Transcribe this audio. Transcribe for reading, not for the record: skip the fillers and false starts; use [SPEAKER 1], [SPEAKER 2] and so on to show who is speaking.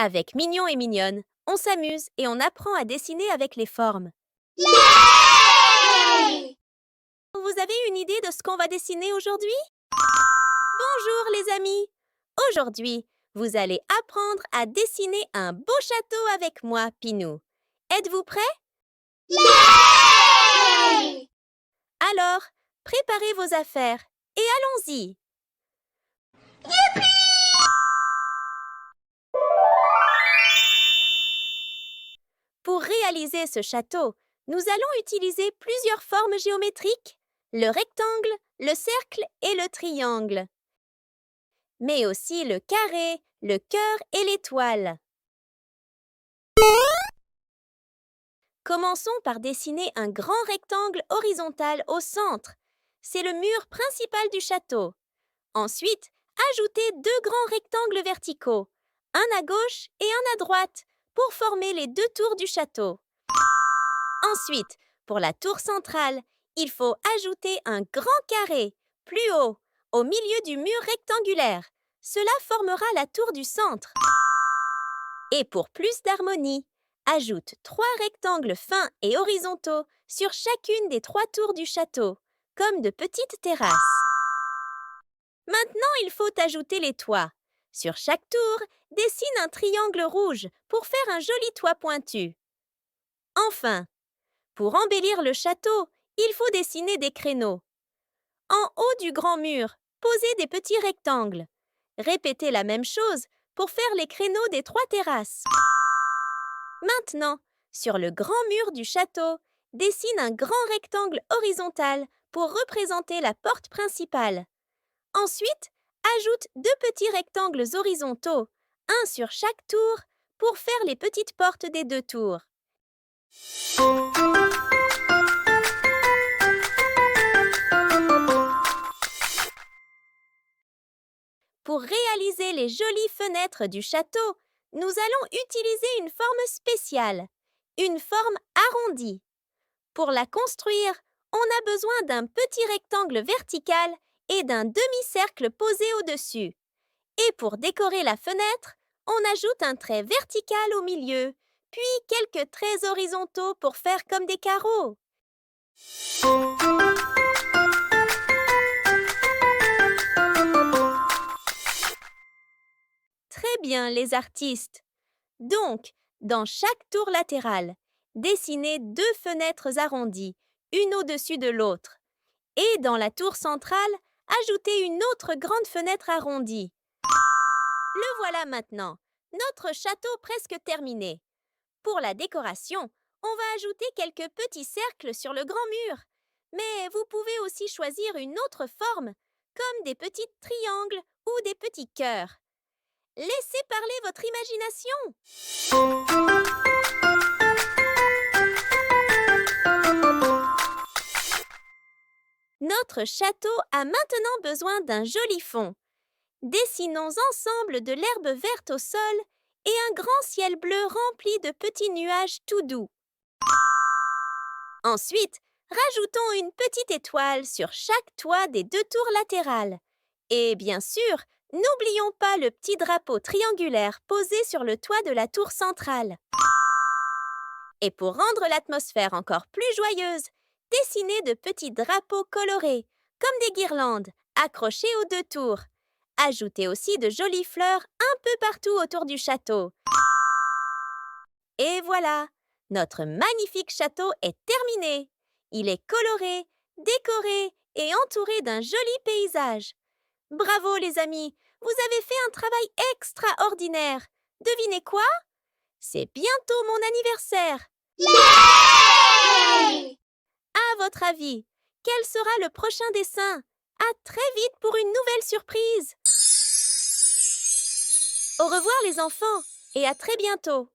[SPEAKER 1] Avec Mignon et Mignonne, on s'amuse et on apprend à dessiner avec les formes.
[SPEAKER 2] Yeah!
[SPEAKER 1] Vous avez une idée de ce qu'on va dessiner aujourd'hui? Bonjour les amis! Aujourd'hui, vous allez apprendre à dessiner un beau château avec moi, Pinou. Êtes-vous prêts?
[SPEAKER 2] Yeah!
[SPEAKER 1] Alors, préparez vos affaires et allons-y! Pour réaliser ce château, nous allons utiliser plusieurs formes géométriques, le rectangle, le cercle et le triangle, mais aussi le carré, le cœur et l'étoile. Commençons par dessiner un grand rectangle horizontal au centre. C'est le mur principal du château. Ensuite, ajoutez deux grands rectangles verticaux, un à gauche et un à droite, pour former les deux tours du château. Ensuite, pour la tour centrale, il faut ajouter un grand carré, plus haut, au milieu du mur rectangulaire. Cela formera la tour du centre. Et pour plus d'harmonie, ajoute 3 rectangles fins et horizontaux sur chacune des 3 tours du château, comme de petites terrasses. Maintenant, il faut ajouter les toits. Sur chaque tour, dessine un triangle rouge pour faire un joli toit pointu. Enfin, pour embellir le château, il faut dessiner des créneaux. En haut du grand mur, posez des petits rectangles. Répétez la même chose pour faire les créneaux des 3 terrasses. Maintenant, sur le grand mur du château, dessine un grand rectangle horizontal pour représenter la porte principale. Ensuite, ajoute 2 petits rectangles horizontaux, un sur chaque tour, pour faire les petites portes des 2 tours. Pour réaliser les jolies fenêtres du château, nous allons utiliser une forme spéciale, une forme arrondie. Pour la construire, on a besoin d'un petit rectangle vertical et d'un demi-cercle posé au-dessus. Et pour décorer la fenêtre, on ajoute un trait vertical au milieu, puis quelques traits horizontaux pour faire comme des carreaux. Très bien, les artistes. Donc, dans chaque tour latérale, dessinez 2 fenêtres arrondies, une au-dessus de l'autre. Et dans la tour centrale, ajoutez une autre grande fenêtre arrondie. Le voilà maintenant, notre château presque terminé. Pour la décoration, on va ajouter quelques petits cercles sur le grand mur. Mais vous pouvez aussi choisir une autre forme, comme des petits triangles ou des petits cœurs. Laissez parler votre imagination. Notre château a maintenant besoin d'un joli fond. Dessinons ensemble de l'herbe verte au sol et un grand ciel bleu rempli de petits nuages tout doux. Ensuite, rajoutons une petite étoile sur chaque toit des 2 tours latérales. Et bien sûr, n'oublions pas le petit drapeau triangulaire posé sur le toit de la tour centrale. Et pour rendre l'atmosphère encore plus joyeuse, dessinez de petits drapeaux colorés, comme des guirlandes, accrochés aux 2 tours. Ajoutez aussi de jolies fleurs un peu partout autour du château. Et voilà, notre magnifique château est terminé. Il est coloré, décoré et entouré d'un joli paysage. Bravo les amis, vous avez fait un travail extraordinaire. Devinez quoi? C'est bientôt mon anniversaire.
[SPEAKER 2] Yeah!
[SPEAKER 1] À votre avis, quel sera le prochain dessin? À très vite pour une nouvelle surprise. Au revoir les enfants et à très bientôt.